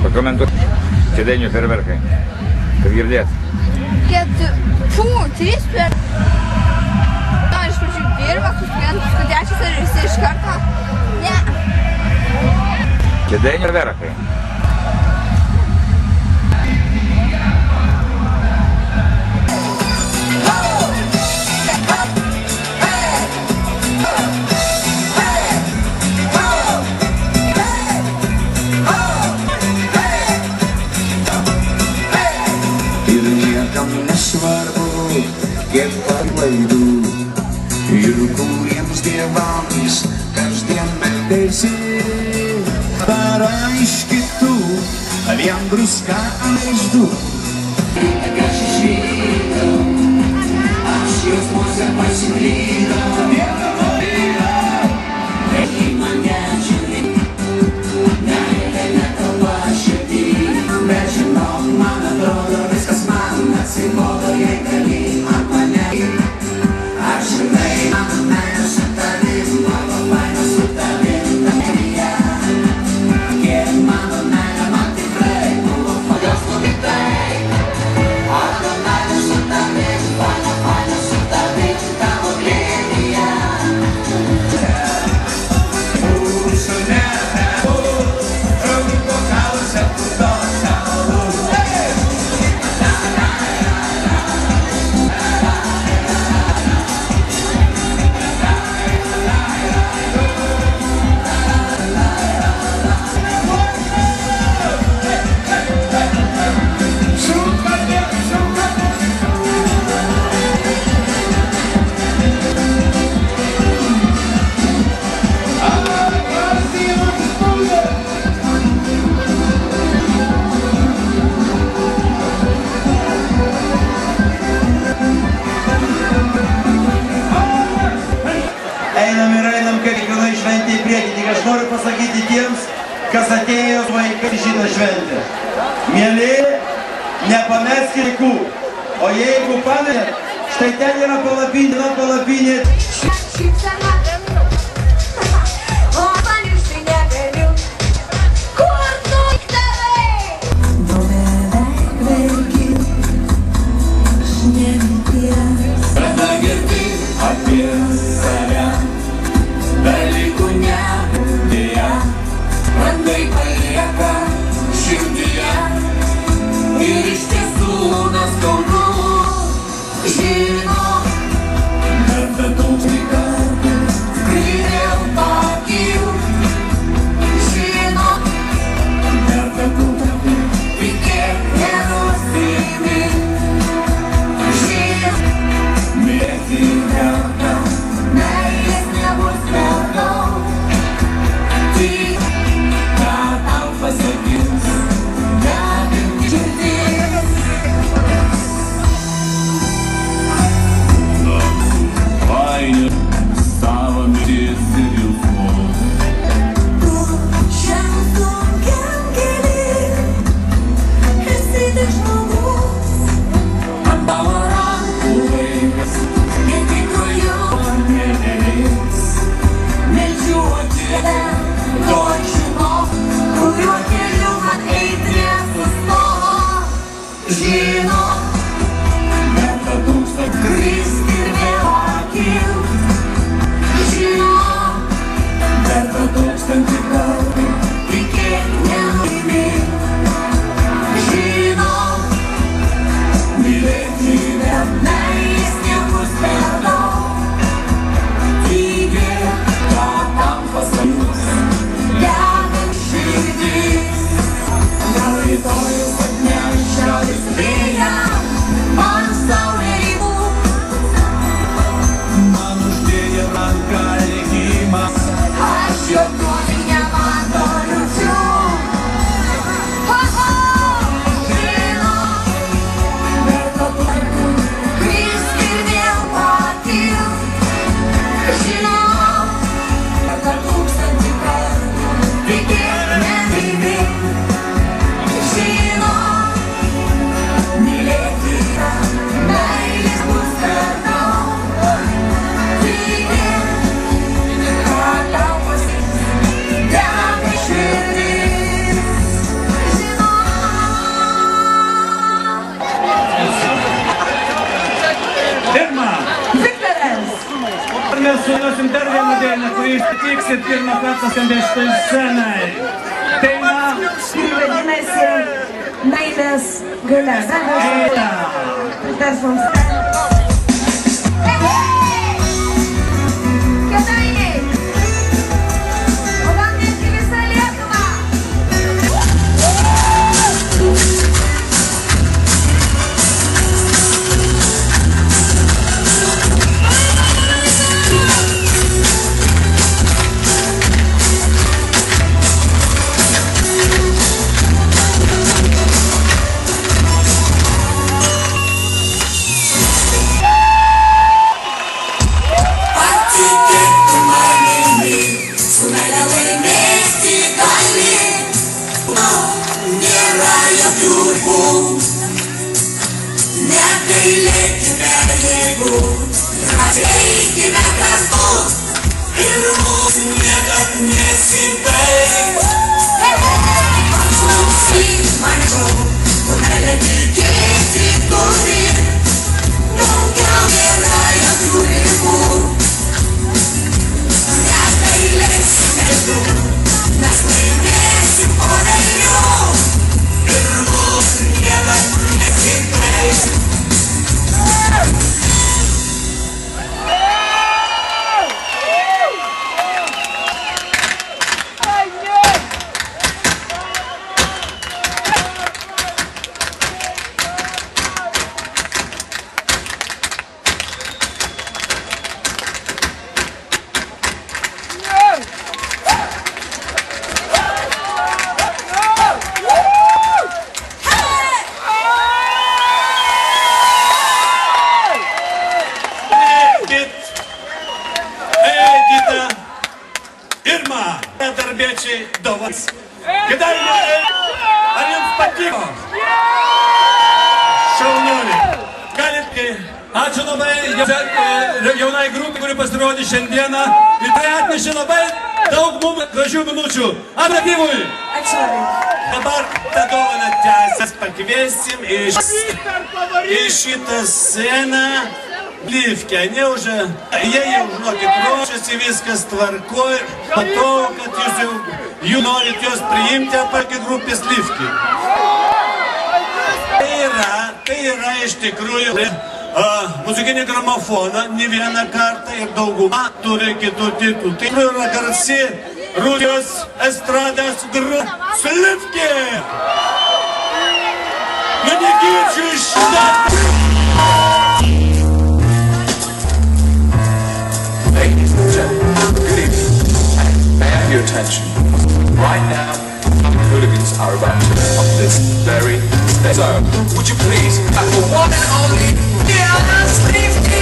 Pakomentuok kėdainių fejerverkai, kad girdėt. Kad, trys per... Na, iš pradžių pirmas, paskui trečias ir visi iš karto. Ne. Kėdainių fejerverkai. Nesvarbu, kiek klaidų ir kuriems dievams kasdien meldėsi. Dara iš kitų, vien druska ant žaizdų. Kad aš išvykau, aš jausmuose pasiklydau. Į mane žiūri, meilė nekalba širdį, bet žinok, man atrodo viskas man atsibodo, jei gali ant mane. Aš žinai, mano meilė su tavim, mano baimė su tavim, tavėje. Kiek mano meilė man tikrai buvo, kodėl slogitai. Aš gal meilė su tavim, mano baimė. noriu pasakyti tiems, kas atėjo vaikai šitą šventę. Mėly, nepameskite vaikų. O jeigu pametėt, štai ten yra palapinė. Šypsena. O pamiršti negaliu. Kur nuiktarai? Nu beveik verki, aš neminties. Kada girdi apie save, dalykų nebūdėja, randai palieka širdyje ir iš tiesų neskaudu. Žino, verta tūkstį kartų skrivėl pakiu. Žino, verta tūkstį tikėk nerosimi. Žino, mėgti verta, meilės nebus per daug. Tik, ką tau pasakys, galim girdės. Painio savo mirties ir jausmus. Tu šiam sunkiam kelyje esi tik žmogus. Ant tavo rankų vaikas, netikrųjų nereiks. Meldžiuoti, to žinok, kuriuo keliu man eiti nesustok. Žino, verta tūkstą kristi ir vėl akilt. Žino, verta tūkstantį kartų tikėk nenumyk. Žino, mylėti bet meilės nebus per daug. Tikėk, ką tam pasakys, degant širdis. Gal rytojus atneš šiaurės vėją, man saulė ribų. Man uždėjo ranką likimas, Aš jokių nemato liūčių. Ho, ho! žino, verta tūkstantį Kristi ir vėl pakilt. žino, verta tūkstantį kartų tikėk nenumyk. Žino, mylėti meilės bus per daug. Tikėk, ką tau pasakys, dega širdis. Žino. Irma, mes sunosim dar vieną dainą, kurį ištiksit pirmą kartą skambės šitoj scenai. Daina Kuri vadinasi Meilės galia. Eina. Pritars mums. Kėdainiai. O gal netgi visa Lietuva. Patikėk manimi, su meile laimėti gali. Nėra jokių ribų, negailėkime jėgų. Ateikime kartu ir mūsų niekad nesibaigs. Klausyk manęs, su meile tikėti turi. Daugiau nėra jokių ribų. Negailėsime jėgų, mes laimėsim po velnių. Ir mūsų niekad nesibaigs. Vilniečiai dovas. Kėdainiai, ar jums patiko? Šaunuoliai. Galite. Ačiū labai jaunai grupė, kuri pasirodė šiandieną. Ir tai atnešė labai daug mums gražių minučių. Aplatyvui. Ačiū labai. Dabar tą dovaną tęsės pakviesim į šitą sceną Livkę. Jie jau žinokit ruošiasi, viskas tvarkoj. Matau, kad jūs jau norit juos priimti apakį grupės Livkį. Tai yra iš tikrųjų muzikinį gramofoną, ne vieną kartą ir daugumą turi kitų titlų. Tai yra garsi Rusijos estrados grupė Livkė. Nu negirdžiu iš Ladies and gentlemen, good evening. May I have your attention? Right now, hooligans are about to on this very stage. So, would you please, for one and only, Diana Livkė!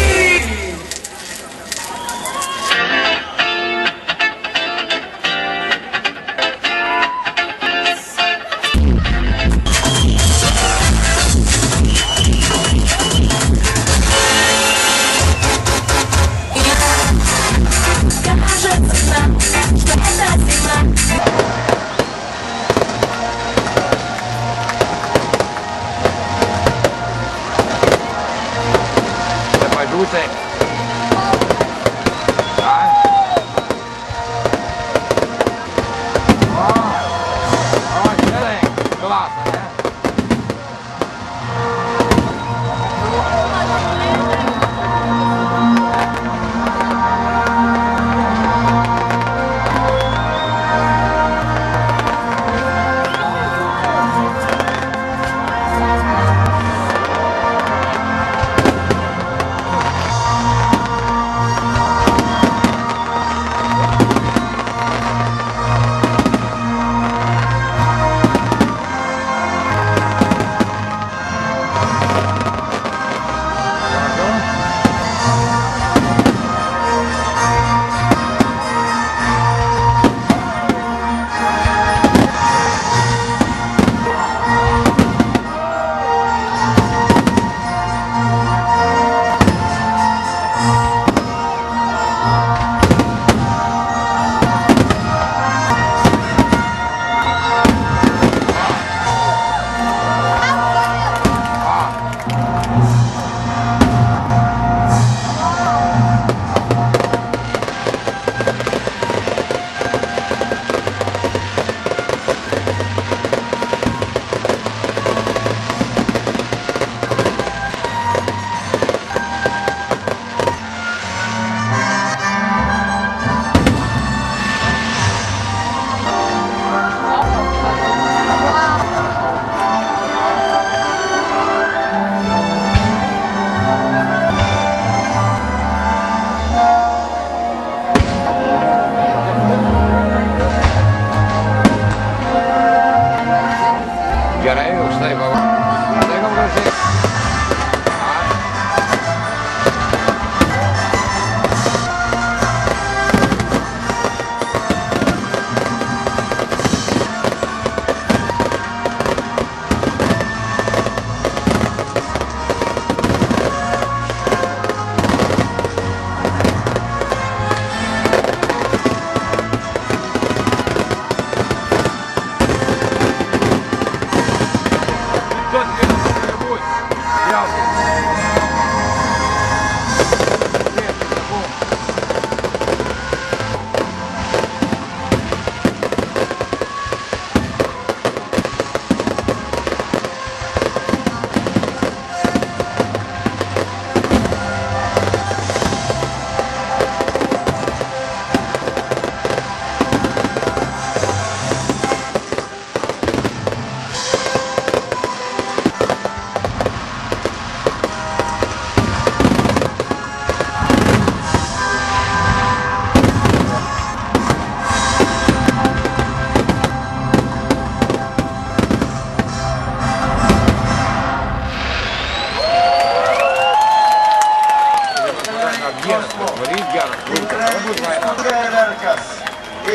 Rzucę. Классно, да?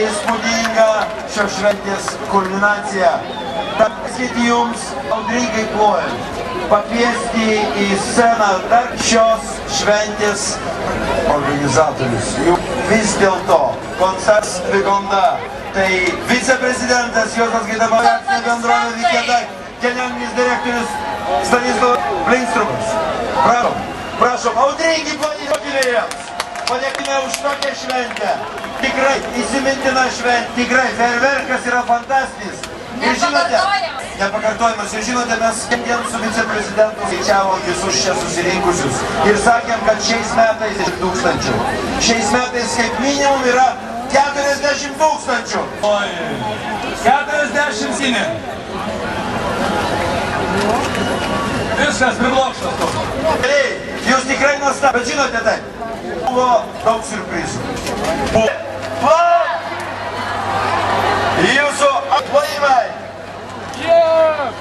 įspūdinga šios šventės kulminacija. Paskėti jums audringai plojant, pakviesti į sceną dar šios šventės organizatorius. Juk vis dėlto koncertas Vigonda, tai viceprezidentas Juozas Gaidama, akcinė bendrovė Vikėda, generalinis direktorius Stanislavas Blindstrumas. Prašom, audringai plojantiems. Padėkime už tokią šventę. Tikrai įsimintina šventė, tikrai fejerverkas yra fantastinis. Ir žinote, nepakartojimas, ir žinote, mes šiandien su viceprezidentu skaičiavom visus čia susirinkusius ir sakėm, kad šiais metais 1000. Šiais metais kaip minimum yra 40 000. Oi, 40 000. Viskas priblokštas to. Jūs tikrai nuostabu, bet žinote tai, buvo daug siurprizų. Jūsų atplojimai. Yeah!